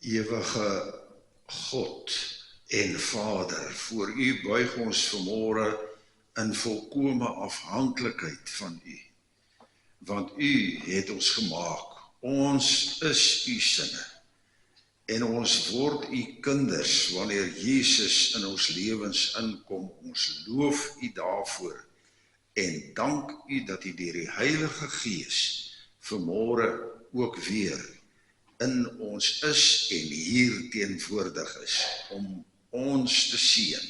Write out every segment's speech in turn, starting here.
Ewige God en Vader, voor U buig ons vanmôre in volkome afhanklikheid van U. Want U het ons gemaak. Ons is U sinne. En ons word U kinders wanneer Jesus in ons lewens inkom. Ons loof U daarvoor en dank U dat U deur die Heilige Gees vanmôre ook weer in ons is en hier teenwoordig is om ons te seën.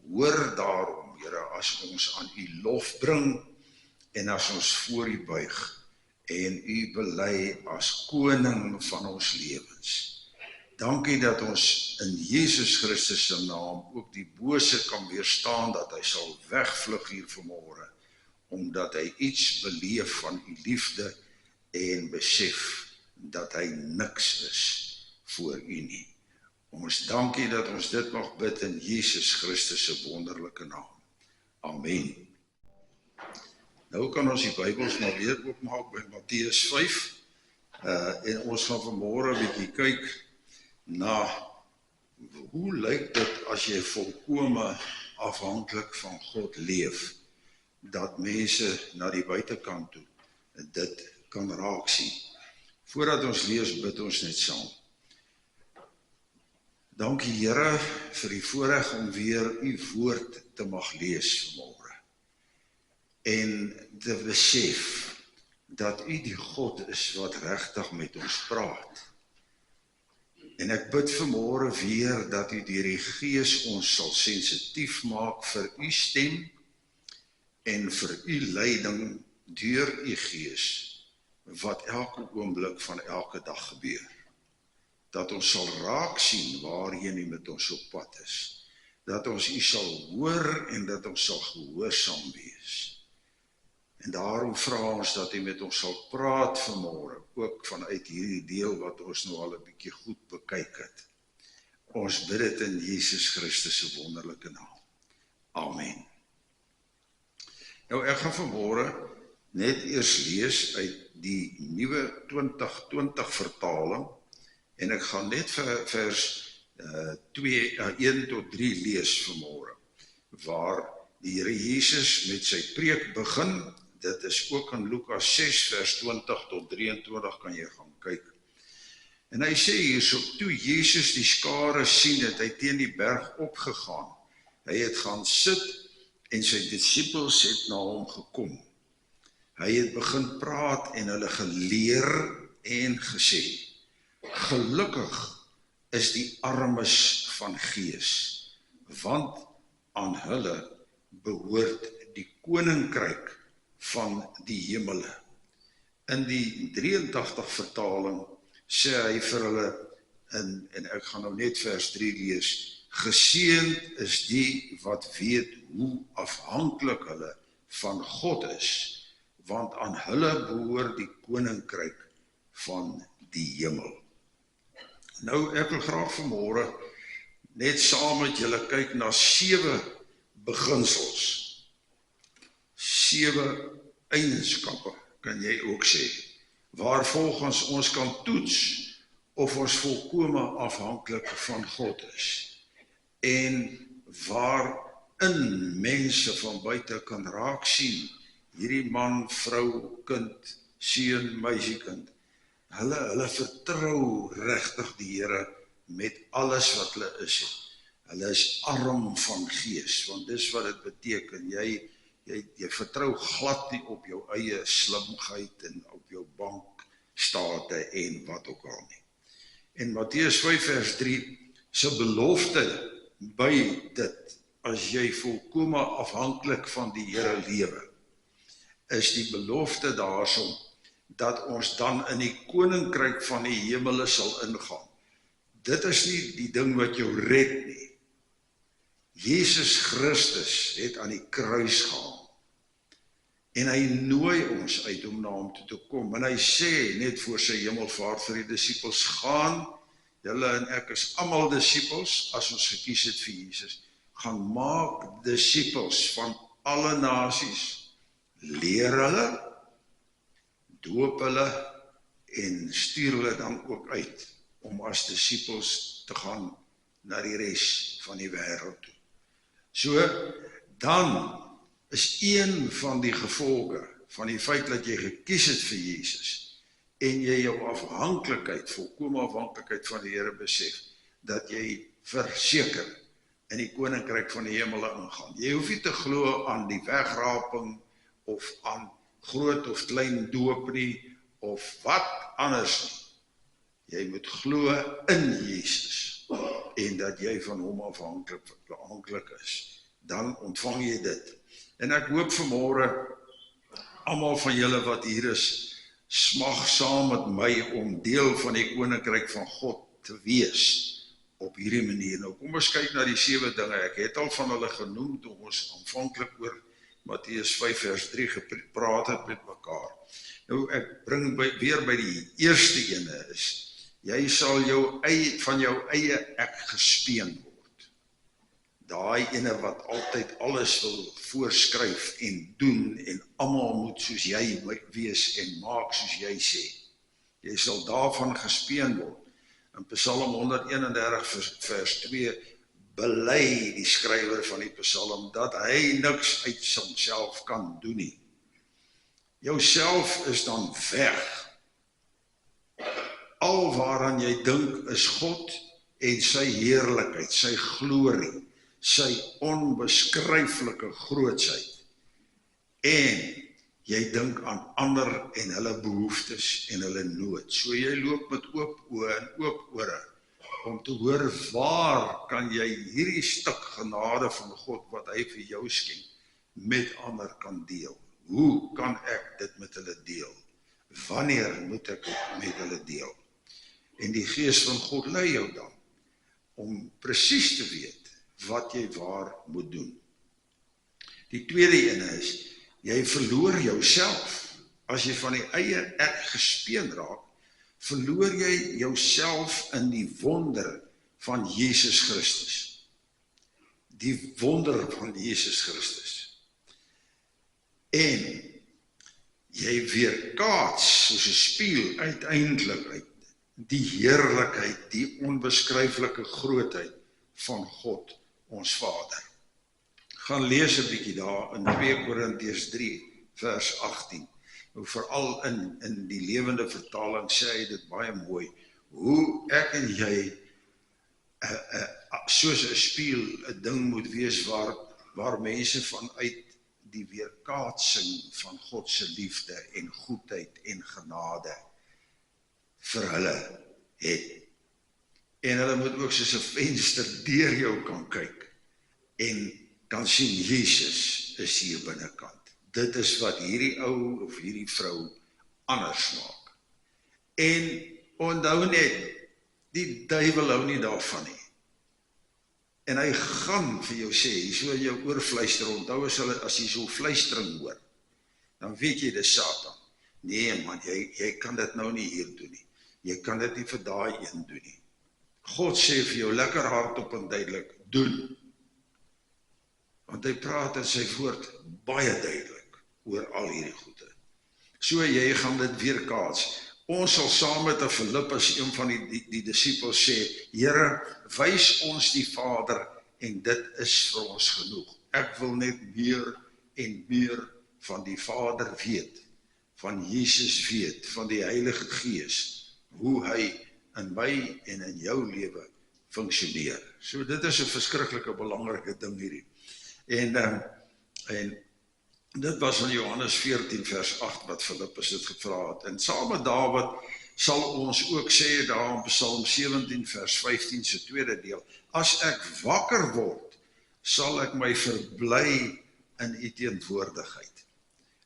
Hoor daarom, Here, as ons aan U lof bring en as ons voor U buig en U bely as koning van ons lewens. Dankie dat ons in Jesus Christus se naam ook die bose kan weerstaan, dat hy sal wegvlug hier vanmôre, omdat hy iets beleef van U liefde en besef dat hy niks is voor U nie. Ons dankie dat ons dit mag bid in Jesus Christus se wonderlike naam. Amen. Nou kan ons die Bybels maar weer oopmaak by Matteus 5 en ons gaan vanmôre 'n bietjie kyk na hoe lyk dit as jy volkome afhanklik van God leef, dat mense na die buitekant toe dit kan raak sien. Voordat ons lees, bid ons net saam. Dankie Here vir die voorreg om weer U woord te mag lees vanmôre. En te besef dat U die God is wat regtig met ons praat. En ek bid vanmôre weer dat U deur die Gees ons sal sensitief maak vir U stem en vir U leiding deur U Gees wat elke oomblik van elke dag gebeur. Dat ons sal raak sien waarheen U met ons op pad is. Dat ons U sal hoor en dat ons sal gehoorsaam wees. En daarom vra ons dat U met ons sal praat vanmôre, ook vanuit hierdie deel wat ons nou al 'n bietjie goed bekyk het. Ons bid dit in Jesus Christus se wonderlike naam. Amen. Nou ek gaan vanmôre net eers lees uit die nuwe 2020 vertaling en ek gaan net vers 1 tot 3 lees vanmôre, waar die Here Jesus met sy preek begin. Dit is ook in Lukas 6 vers 20 tot 23 kan jy gaan kyk. En hy sê hierso, toe Jesus die skare sien het hy teen die berg opgegaan. Hy het gaan sit en sy disippels het na hom gekom. Hy het begin praat en hulle geleer en gesê, gelukkig is die armes van gees, want aan hulle behoort die koninkryk van die hemele. In die 83 vertaling sê hy vir hulle, en ek gaan nou net vers 3 lees, geseënd is die wat weet hoe afhanklik hulle van God is, want aan hulle behoort die koninkryk van die hemel. Nou, ek wil graag vanmôre net saam met julle kyk na 7 beginsels. 7 eienskappe, kan jy ook sê, waar volgens ons kan toets of ons volkome afhanklik van God is. En waarin mense van buite kan raak sien, hierdie man, vrou, kind, seun, meisiekind, hulle vertrou regtig die Here met alles wat hulle is. Hulle is arm van gees, want dis wat dit beteken. Jy vertrou glad nie op jou eie slimheid en op jou bankstate en wat ook al nie. En Matteus 5 vers 3 se belofte by dit, as jy volkome afhanklik van die Here lewe, is die belofte daarso, dat ons dan in die koninkryk van die hemele sal ingaan. Dit is nie die ding wat jou red nie. Jesus Christus het aan die kruis gehang. En hy nooi ons uit om na hom toe te kom. En hy sê net voor sy hemelvaart vir die disippels, gaan, julle en ek is almal disippels, as ons gekies het vir Jesus, gaan maak disippels van alle nasies, leer hulle, doop hulle en stuur hulle dan ook uit om as disippels te gaan na die res van die wêreld toe. So, dan is een van die gevolge van die feit dat jy gekies het vir Jesus en jy jou afhanklikheid, volkome afhanklikheid van die Here besef, dat jy verseker in die koninkryk van die hemele ingaan. Jy hoef nie te glo aan die wegraping of aan groot of klein doop nie of wat anders nie. Jy moet glo in Jesus en dat jy van hom afhanklik is. Dan ontvang jy dit. En ek hoop vanmôre, almal van julle wat hier is, smag saam met my om deel van die koninkryk van God te wees op hierdie manier. Nou kom ons kyk na die 7 dinge. Ek het al van hulle genoem toe ons aanvanklik oor Matteus 5 vers 3 gepraat het met mekaar. Nou ek bring weer by die eerste ene is, jy sal van jou eie ek gespeen word. Daai ene wat altyd alles wil voorskryf en doen en almal moet soos jy wees en maak soos jy sê. Jy sal daarvan gespeen word. In Psalm 131 vers 2 bely die skrywer van die Psalm dat hy niks uit homself kan doen nie. Jouself is dan weg. Al waaraan jy dink is God en sy heerlikheid, sy glorie, sy onbeskryflike grootsheid. En jy dink aan ander en hulle behoeftes en hulle nood. So jy loop met oop oë en oop ore om te hoor waar kan jy hierdie stuk genade van God wat hy vir jou skenk met ander kan deel. Hoe kan ek dit met hulle deel? Wanneer moet ek dit met hulle deel? En die Gees van God lei jou dan om presies te weet wat jy waar moet doen. Die tweede ene is, jy verloor jouself. As jy van die eie ek gespeen raak, verloor jy jouself in die wonder van Jesus Christus. Die wonder van Jesus Christus. En jy weerkaats soos 'n spieël uiteindelik uit die heerlikheid, die onbeskryflike grootheid van God, ons Vader. Gaan lees 'n bietjie daar in 2 Korintiërs 3 vers 18. Nou veral in die lewende vertaling sê hy dit baie mooi, hoe ek en jy soos 'n spieël 'n ding moet wees waar mense vanuit die weerkaatsing van God se liefde en goedheid en genade vir hulle het. En hulle moet ook soos 'n venster deur jou kan kyk en kan sien Jesus is hier binnekant. Dit is wat hierdie ou of hierdie vrou anders maak. En onthou net, die duiwel hou nie daarvan nie. En hy gaan vir jou sê, hier so in jou oorfluister, onthou as jy so fluistering hoor, dan weet jy dis Satan. Nee man, jy kan dit nou nie hier doen nie. Jy kan dit nie vir daai een doen nie. God sê vir jou lekker hardop en duidelik, doen. Want hy praat in sy woord baie duidelik oor al hierdie goede. So jy gaan dit weerkaats. Ons sal saam met Filippus, een van die disippels sê, Here, wys ons die Vader en dit is vir ons genoeg. Ek wil net meer en meer van die Vader weet, van Jesus weet, van die Heilige Gees, hoe hy in my en in jou lewe funksioneer. So dit is 'n verskriklike belangrike ding hierdie. En dit was in Johannes 14 vers 8 wat Filippus dit gevra het. En saam met Dawid sal ons ook sê daar in Psalm 17 vers 15 se tweede deel, as ek wakker word, sal ek my verbly in u teenwoordigheid.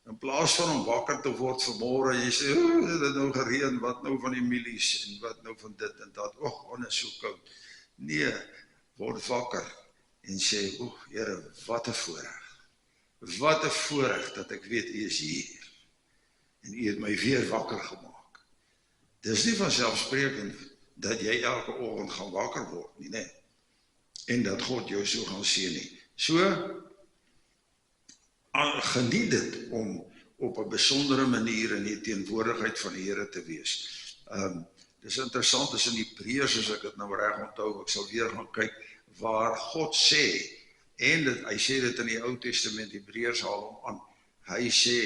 In plaas van om wakker te word vanmôre, jy sê, dit het nou gereën, wat nou van die milies en wat nou van dit en dat, ons is so koud. Nee, word wakker en sê, Here, wat 'n voorreg. Wat 'n voorreg dat ek weet u is hier. En u het my weer wakker gemaak. Dis nie vanselfsprekend dat jy elke oggend gaan wakker word nie, nee. En dat God jou so gaan seën nie. So geniet dit om op 'n besondere manier in die teenwoordigheid van die Here te wees. Dis interessant, is in Hebreërs, as ek dit nou reg onthou, ek sal weer gaan kyk, waar God sê, en hy sê dit in die Ou Testament, Hebreërs haal hom aan, hy sê,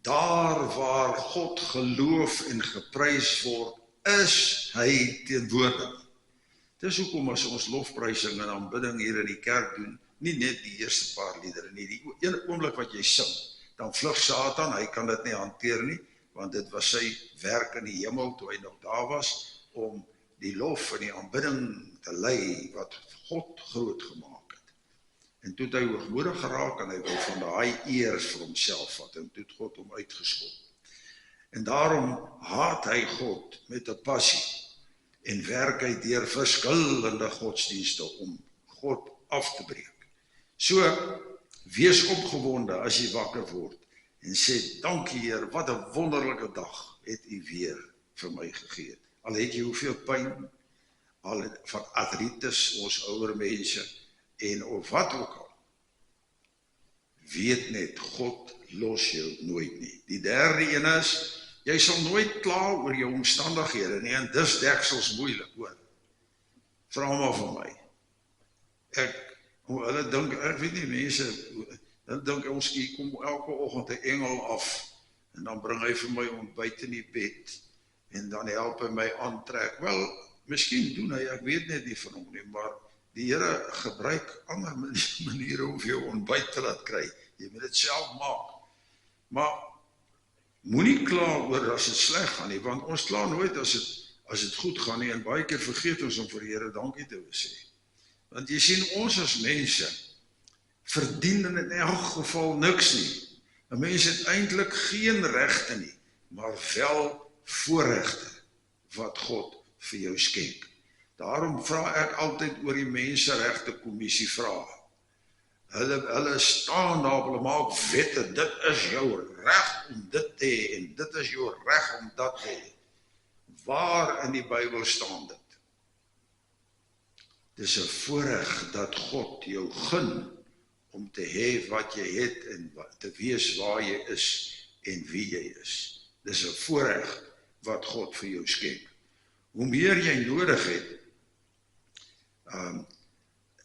daar waar God geloof en geprys word, is hy teenwoordig. Dis hoekom as ons lofprysing en aanbidding hier in die kerk doen, nie net die eerste paar liedere nie, die een oomblik wat jy sing, dan vlug Satan, hy kan dit nie hanteer nie, want dit was sy werk in die hemel, toe hy nog daar was, om die lof en die aanbidding te lei, wat God groot gemaak het. En toe het hy hoogmoedig geraak, en hy wil van daai eer vir homself vat, en toe het God hom uitgeskop. En daarom haat hy God met 'n passie, en werk hy deur verskillende godsdienste om God af te breek. So, wees opgewonde as jy wakker word, en sê, dankie Heer, wat 'n wonderlike dag het U weer vir my gegee. Al het jy hoeveel pyn, al van artritis, ons ouer mense, en of wat ook al, weet net, God los jou nooit nie. Die derde een is, jy sal nooit kla oor jou omstandighede nie, en dis deksels moeilik, hoor. Vra maar van my. Hulle dink, ek weet nie, mense, hulle dink, ons kom elke oggend 'n engel af, en dan bring hy vir my ontbyt in die bed, en dan help hy my aantrek. Wel, miskien doen hy, ek weet net nie van hom nie, maar die Here gebruik ander maniere om vir jou ontbyt te laat kry. Jy moet dit self maak. Maar moenie kla oor as dit sleg gaan nie, want ons kla nooit as dit goed gaan nie, en baie keer vergeet ons om vir die Here dankie te sê. Want jy sien, ons as mense verdien in elk geval niks nie. 'n Mens het eintlik geen regte nie, maar wel voorregte wat God vir jou skenk. Daarom vra ek altyd oor die Menseregte Kommissie vrae. Hulle staan daar, hulle maak wette, dit is jou reg om dit te hê, en dit is jou reg om dat te hê. Waar in die Bybel staan dit? Dis 'n voorreg dat God jou gun om te hê wat jy het, en te wees waar jy is, en wie jy is. Dis 'n voorreg wat God vir jou skenk. Hoe meer jy nodig het,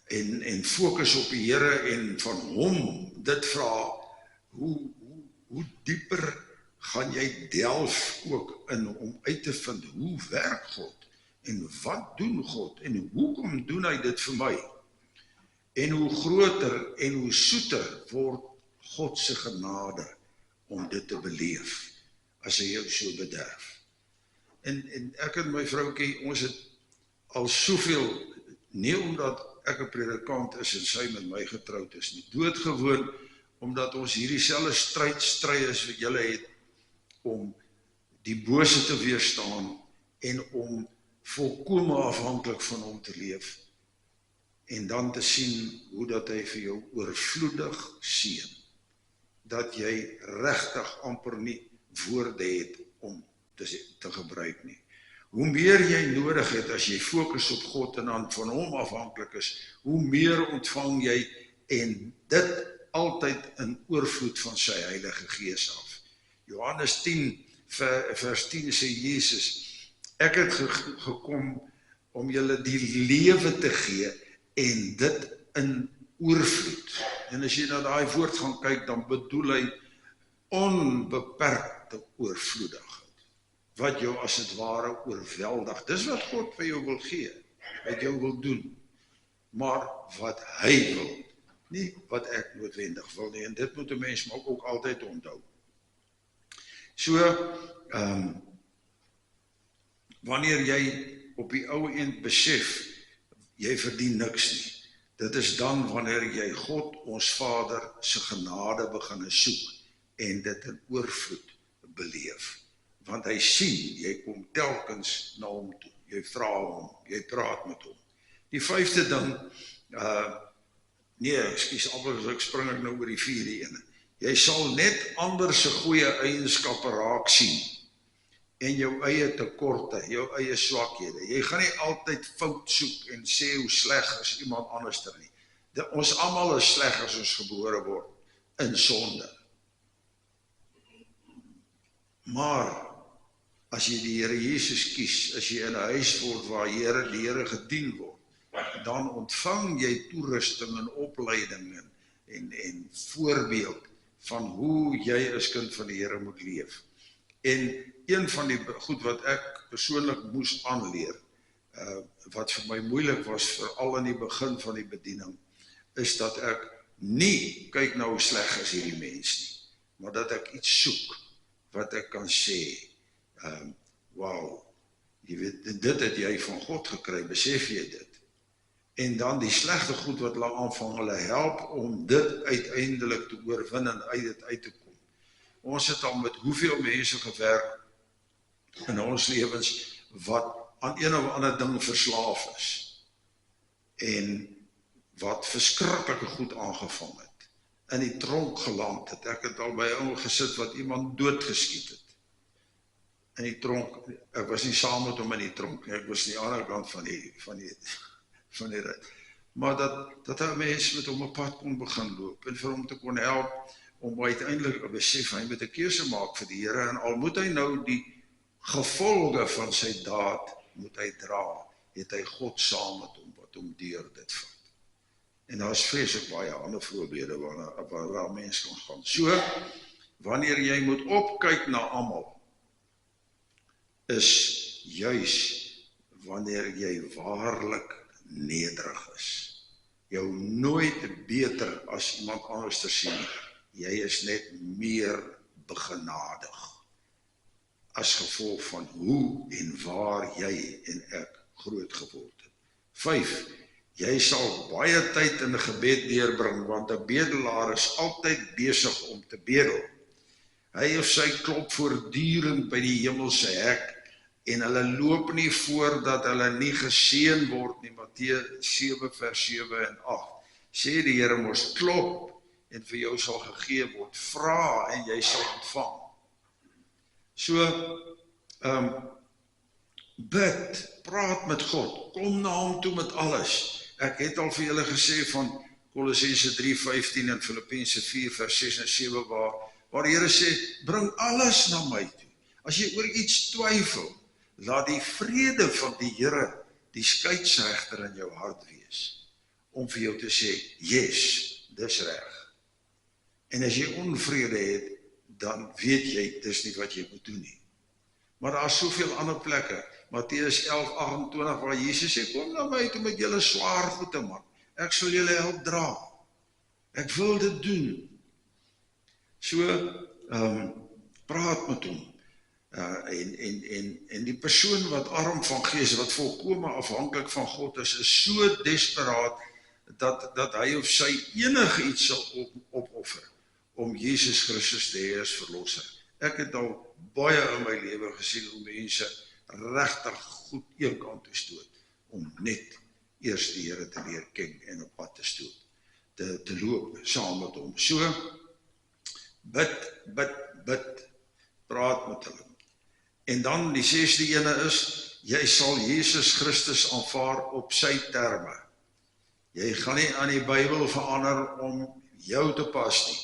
en fokus op die Here en van hom dit vra, hoe dieper gaan jy delf ook in om uit te vind, hoe werk God, en wat doen God, en hoekom doen hy dit vir my, en hoe groter en hoe soeter word God se genade om dit te beleef, as hy jou so bederf. En ek en my vroukie, ons het al soveel, nie omdat ek 'n predikant is en sy met my getroud is nie, doodgewoon, omdat ons hierdie selfe stry is wat julle het, om die bose te weerstaan, en om volkome afhanklik van hom te leef, en dan te sien hoe dat hy vir jou oorvloedig seën, dat jy regtig amper nie woorde het om te gebruik nie. Hoe meer jy nodig het as jy fokus op God en dan van hom afhanklik is, hoe meer ontvang jy, en dit altyd in oorvloed van sy Heilige Gees af. Johannes 10 vers 10 sê Jesus, ek het gekom om julle die lewe te gee, en dit in oorvloed. En as jy na daai woord gaan kyk, dan bedoel hy onbeperkte oorvloedigheid, wat jou as het ware oorweldig. Dis wat God vir jou wil gee, wat jou wil doen, maar wat hy wil, nie wat ek noodwendig wil nie, en dit moet 'n mens maar ook altyd onthou. So, wanneer jy op die ou end besef, jy verdien niks nie, dit is dan wanneer jy God, ons Vader, se genade begin soek, en dit in oorvloed beleef. Want hy sien, jy kom telkens na hom toe, jy vra hom, jy praat met hom. Die 5de ding, ek spring ek nou oor die 4de ene. Jy sal net ander se goeie eienskappe raak sien, en jou eie tekorte, jou eie swakhede. Jy gaan nie altyd fout soek en sê hoe sleg is iemand anders nie. Ons almal is sleg as ons gebore word, in sonde. Maar, as jy die Here Jesus kies, as jy in 'n huis word waar die Here gedien word, dan ontvang jy toerusting en opleiding en voorbeeld van hoe jy as kind van die Here moet leef. En een van die goed wat ek persoonlik moes aanleer, wat vir my moeilik was, veral in die begin van die bediening, is dat ek nie kyk nou hoe sleg is hierdie mens nie, maar dat ek iets soek, wat ek kan sê, wauw, jy weet, dit het jy van God gekry, besef jy dit? En dan die slegte goed wat hulle aanvang, hulle help om dit uiteindelik te oorwin en uit dit uit te kom. Ons het al met hoeveel mense gewerk in ons lewens wat aan een of ander ding verslaaf is en wat verskriklike goed aangevang het, in die tronk geland het. Ek het al by 'n ou gesit wat iemand doodgeskiet het. In die tronk, ek was nie saam met hom in die tronk, ek was aan die ander kant van die rit. Maar dat 'n mens met hom op pad kon begin loop, en vir hom te kon help, om uiteindelik te besef, hy moet 'n keuse maak vir die Here, en al moet hy nou die gevolge van sy daad, moet hy dra, het hy God saam met hom, wat hom deur dit vat. En daar is vreeslik baie ander voorbeelde waar mens kan gaan. So, wanneer jy moet opkyk na almal, is juis wanneer jy waarlik nederig is. Jou nooit beter as iemand anders te sien. Jy is net meer begenadig as gevolg van hoe en waar jy en ek groot geword het. 5. Jy sal baie tyd in 'n gebed deurbring, want 'n bedelaar is altyd besig om te bedel. Hy of sy klop voortdurend by die hemelse hek, en hulle loop nie voordat hulle nie geseën word nie. Matteus 7 vers 7 en 8. Sê die Here mos, klop en vir jou sal gegee word, vra en jy sal ontvang. So, bid, praat met God, kom na hom toe met alles. Ek het al vir julle gesê van Kolossense 3:15 en Filippense 4 vers 6 en 7 waar die Here sê, bring alles na my toe. As jy oor iets twyfel, laat die vrede van die Here die skeidsregter in jou hart wees, om vir jou te sê, yes, dis reg. En as jy onvrede het, dan weet jy, dis nie wat jy moet doen nie. Maar daar is soveel ander plekke, Matteus 11:28, waar Jesus sê, kom na my toe met julle swaar goede man, ek sal julle help dra, ek wil dit doen. So, praat met hom, en die persoon wat arm van gees, wat volkome afhanklik van God is so desperaat, dat hy of sy enige iets sal opoffer, om Jesus Christus te hê as verlosser. Ek het al baie in my lewe gesien, hoe mense regtig goed een kant toe stoot, om net eers die Here te leer ken, en op pad te stoot, te loop, saam met hom. So, bid, praat met hulle. En dan die 6de ene is, jy sal Jesus Christus aanvaar op sy terme. Jy gaan nie aan die Bybel verander om jou te pas nie.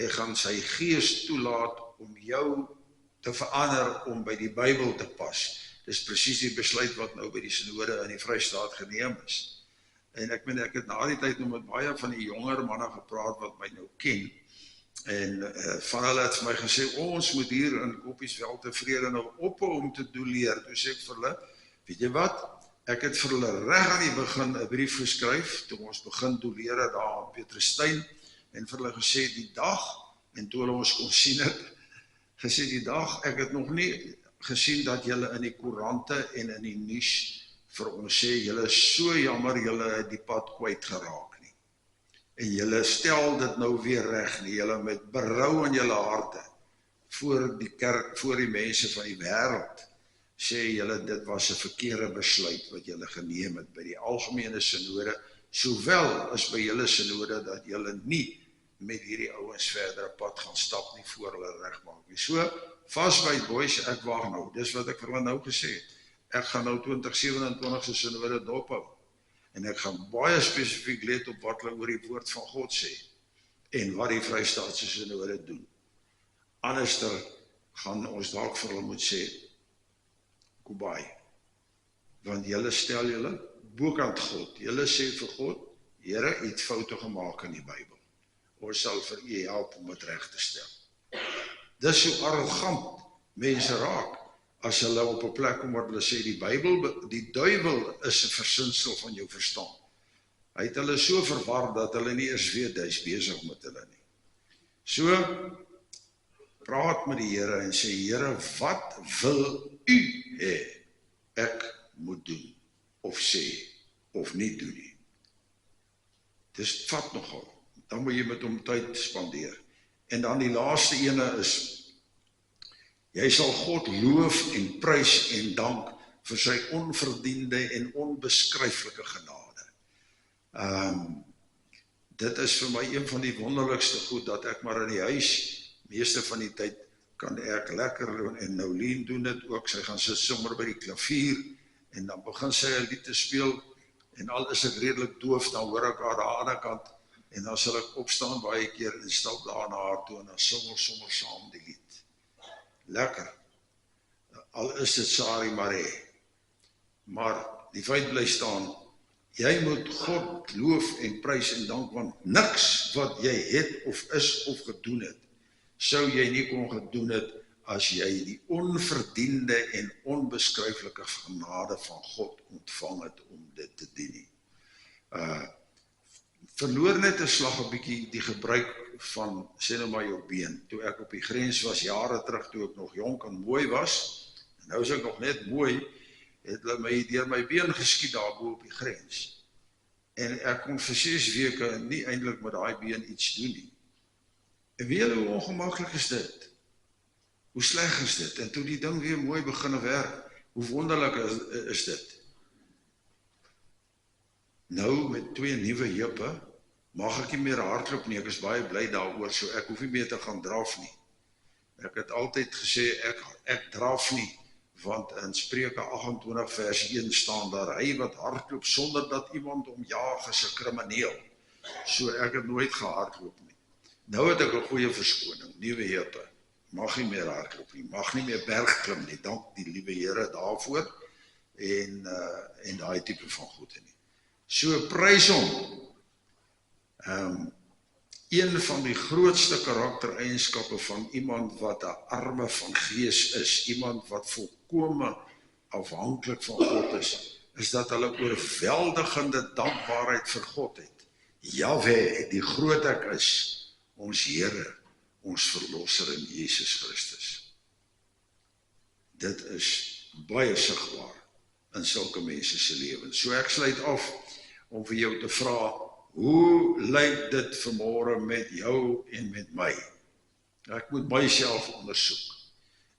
Jy gaan sy gees toelaat om jou te verander om by die Bybel te pas. Dis presies die besluit wat nou by die synode in die Vrystaat geneem is. En ek het na die tyd met baie van die jonger manne gepraat wat my nou ken, en van hulle het vir my gesê, ons moet hier in Koppiesveld tevrede nou ophou om te doleer. Toe sê ek vir hulle, weet jy wat, ek het vir hulle reg aan die begin 'n brief geskryf, toe ons begin doleer daar op Petrusstein, en vir hulle gesê die dag, en toe hulle ons kon sien het, gesê die dag, ek het nog nie gesien dat julle in die koerante en in die nuus vir ons sê, julle is so jammer, julle het die pad kwyt geraak nie. En julle stel dit nou weer reg nie, julle met berou in julle harte, voor die kerk, voor die mense van die wêreld, sê julle dit was 'n verkeerde besluit wat julle geneem het by die algemene synode, sowel as by julle synode, dat julle nie met hierdie ouens verdere pad gaan stap nie, voor hulle regmaak nie. So, vastbyt boys, ek wag nou, dis wat ek vir hulle nou gesê het. Ek gaan nou 2027 se synode dophou, en ek gaan baie spesifiek let op wat hulle oor die woord van God sê, en wat die Vrystaatse synode doen. Anderster gaan ons dalk vir hulle moet sê, Kobai. Want julle stel julle bokant God. Julle sê vir God, Here, U het foute gemaak in die Bybel. Ons sal vir U help om dit reg te stel. Dis so arrogant mense raak, as hulle op 'n plek kom waar hulle sê, die duiwel is 'n versinsel van jou verstaan. Hy het hulle so verwar, dat hulle nie eers weet, hy is besig met hulle nie. So, praat met die Here en sê, Here, wat wil U hê ek moet doen, of sê, of nie doen nie. Dis vat nogal, dan moet jy met hom tyd spandeer. En dan die laaste ene is, jy sal God loof en prys en dank vir sy onverdiende en onbeskryflike genade. Dit is vir my een van die wonderlikste goed, dat ek maar in die huis, meeste van die tyd, kan ek lekker, en Nolien doen dit ook, sy gaan sit sommer by die klavier, en dan begin sy 'n lied te speel, en al is ek redelik doof, dan hoor ek haar aan die ander kant, en dan sal ek opstaan baie keer, en stap daar na haar toe, en dan sommer saam die lied. Lekker. Al is dit Sari Marais. Maar die feit bly staan, jy moet God loof en prys en dank, want niks wat jy het of is of gedoen het, sou jy nie kon gedoen het as jy die onverdiende en onbeskryflike genade van God ontvang het om dit te dien nie. Verloor net 'n slag 'n bietjie die gebruik van, sê nou maar jou been. Toe ek op die grens was, jare terug, toe ek nog jonk en mooi was, en nou is ek nog net mooi, het hulle my deur my been geskiet daarbo op die grens. En ek kon vir 6 weke nie eintlik met daai been iets doen nie. En weet julle hoe ongemaklik is dit? Hoe sleg is dit? En toe die ding weer mooi begin werk, hoe wonderlik is dit? Nou met 2 nuwe heupe, mag ek nie meer hardloop nie, ek is baie bly daaroor, so ek hoef nie meer te gaan draf nie. Ek het altyd gesê, ek draf nie, want in Spreuke 28 vers 1 staan daar, hy wat hardloop sonder dat iemand hom jaag is 'n krimineel. So ek het nooit gehardloop nie. Nou het ek 'n goeie verskoning, nuwe heupe, mag nie meer hardloop nie, mag nie meer berg klim nie, dank die liewe Here daarvoor, en daai tipe van goede nie. So prys hom. Een van die grootste karaktereienskappe van iemand wat 'n arme van gees is, iemand wat volkome afhanklik van God is dat hulle oorweldigende dankbaarheid vir God het. Jahwe, die groot ek is, ons Here, ons verlosser in Jesus Christus. Dit is baie sigbaar in sulke mense se lewens. So ek sluit af om vir jou te vra, hoe lyk dit vanmôre met jou en met my? Ek moet myself ondersoek.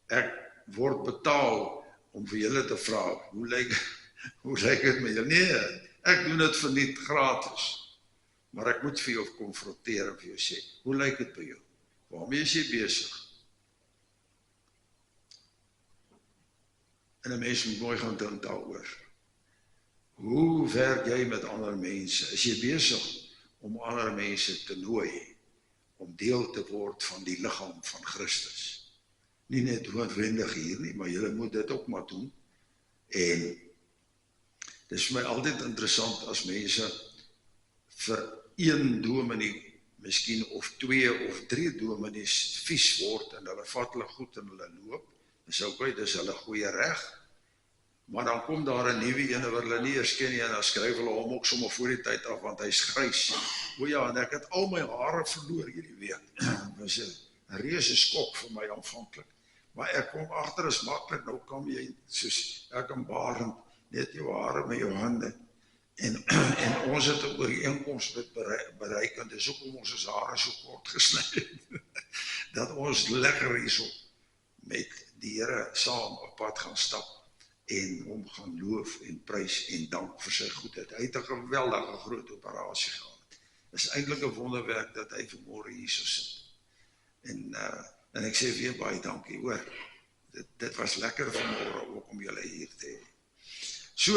Ek word betaal om vir julle te vra, hoe lyk dit met julle? Nee, ek doen dit vir niet gratis. Maar ek moet vir jou konfronteer en vir jou sê, hoe lyk dit by jou? Waarmee is jy besig? En 'n mens moet mooi gaan dink daaroor. Hoe werk jy met ander mense? Is jy besig om ander mense te nooi, om deel te word van die liggaam van Christus? Nie net noodwendig hier nie, maar julle moet dit ook maar doen. En dit is vir my altyd interessant as mense vir 1 dominee, miskien of 2 of 3 dominees vies word, en hulle vat hulle goed en hulle loop, dis okay, dis hulle goeie reg. Maar dan kom daar 'n nuwe ene wat hulle nie eers ken nie, en dan skryf hulle hom ook sommer voor die tyd af, want hy's grys. O ja, en ek het al my hare verloor hierdie week. Dit was 'n reuse skok vir my aanvanklik. Maar ek kom agter, is maklik, nou kom jy, soos ek en Barend, net jou hare met jou hande. En ons het 'n ooreenkoms met bereik, en dis hoekom ons hare so kort gesny het, dat ons lekker hierso met die Here saam op pad gaan stap, en hom gaan loof en prys en dank vir sy goedheid. Hy het 'n geweldige groot operasie gehad. Dit is eintlik 'n wonderwerk dat hy vanmôre hier so sit. En ek sê weer baie dankie, hoor. Dit was lekker vanmôre ook om julle hier te hê. So,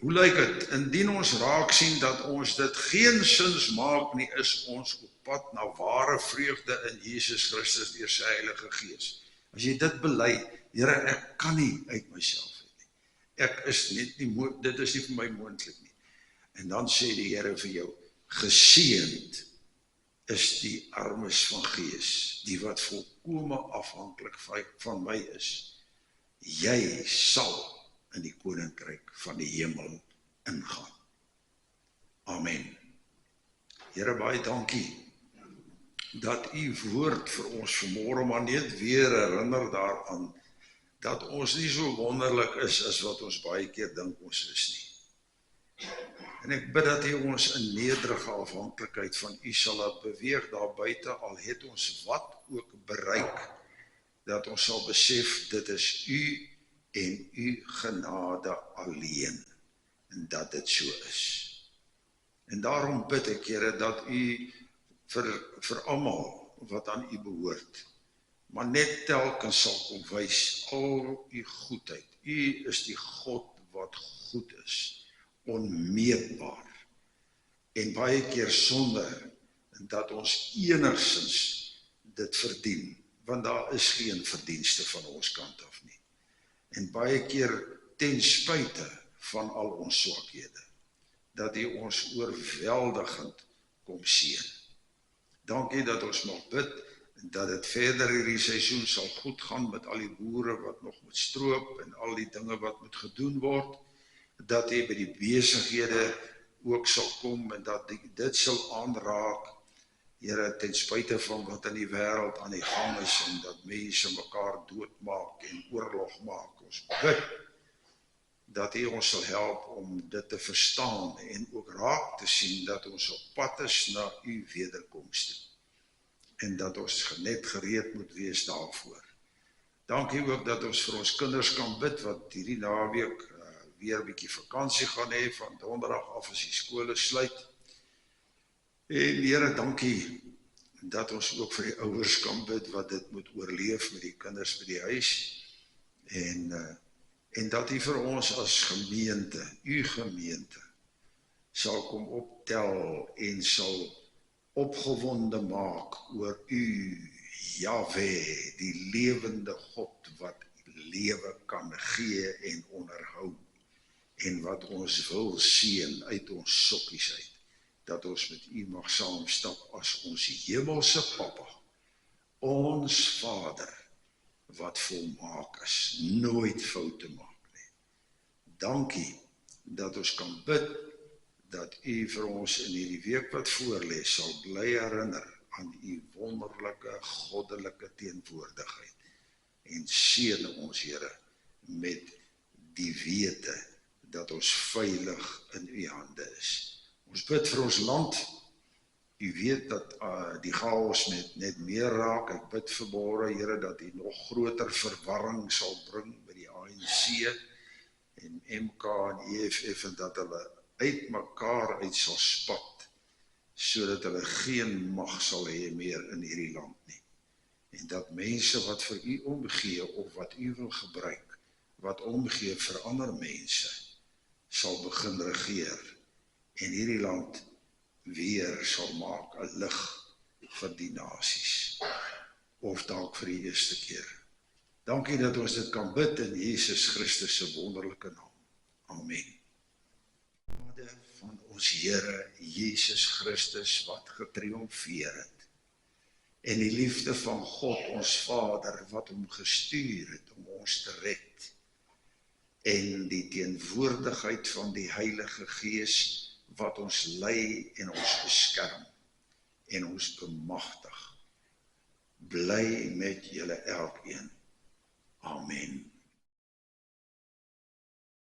hoe lyk dit? Indien ons raak sien dat ons dit geensins maak nie, is ons op pad na ware vreugde in Jesus Christus deur sy Heilige Gees. As jy dit bely, Here, ek kan nie uit myself. Ek is net nie, dit is nie vir my moontlik nie. En dan sê die Here vir jou, geseënd is die armes van gees, die wat volkome afhanklik van my is. Jy sal in die koninkryk van die hemel ingaan. Amen. Here, baie dankie dat u woord vir ons vanmôre maar net weer herinner daaraan dat ons nie so wonderlik is as wat ons baie keer dink ons is nie. En ek bid dat u ons in nederige afhanklikheid van u sal laat beweeg daar buite, al het ons wat ook bereik, dat ons sal besef dit is u en u genade alleen, en dat dit so is. En daarom bid ek, Here, dat u vir almal wat aan u behoort, maar net telkens sal kom wys al u goedheid. U is die God wat goed is, onmeetbaar, en baie keer sonder dat ons enigsins dit verdien, want daar is geen verdienste van ons kant af nie. En baie keer ten spyte van al ons swakhede, dat u ons oorweldigend kom seën. Dankie dat ons mag bid, dat het verder hierdie seisoen sal goed gaan met al die boere wat nog moet stroop en al die dinge wat moet gedoen word, dat hy by die besighede ook sal kom en dat dit sal aanraak, Here, ten spyte van wat in die wêreld aan die gang is en dat mense mekaar doodmaak en oorlog maak. Ons bid dat hy ons sal help om dit te verstaan en ook raak te sien dat ons op pad is na u wederkomste en dat ons net gereed moet wees daarvoor. Dankie ook dat ons vir ons kinders kan bid wat hierdie naweek weer 'n bietjie vakansie gaan hê, van donderdag af as die skole sluit. En Here, dankie dat ons ook vir die ouers kan bid wat dit moet oorleef met die kinders by die huis. En dat u vir ons as gemeente, u gemeente, sal kom optel en sal opgewonde maak oor u, Jahwe, die lewende God wat lewe kan gee en onderhou, en wat ons wil seën uit ons sokkies uit, dat ons met u mag saamstap as ons hemelse Papa, ons Vader, wat volmaak is, nooit foute maak nie. Dankie dat ons kan bid, dat u vir ons in hierdie week wat voorlê sal bly herinner aan u wonderlike, goddelike teenwoordigheid, en seën ons, Here, met die wete dat ons veilig in u hande is. Ons bid vir ons land. U weet dat die chaos net meer raak. Ek bid vanmôre, Here, dat u nog groter verwarring sal bring by die ANC en MK en EFF, en dat hulle uit mekaar uit sal spat, sodat hulle geen mag sal hê meer in hierdie land nie. En dat mense wat vir u omgee, of wat u wil gebruik, wat omgee vir ander mense, sal begin regeer, en hierdie land weer sal maak 'n lig vir die nasies, of dalk vir die eerste keer. Dankie dat ons dit kan bid in Jesus Christus se wonderlike naam. Amen. Genade van ons Here Jesus Christus wat getriomfeer het, en die liefde van God ons Vader wat hom gestuur het om ons te red, en die teenwoordigheid van die Heilige Gees wat ons lei en ons beskerm en ons bemagtig, bly met julle elkeen. Amen.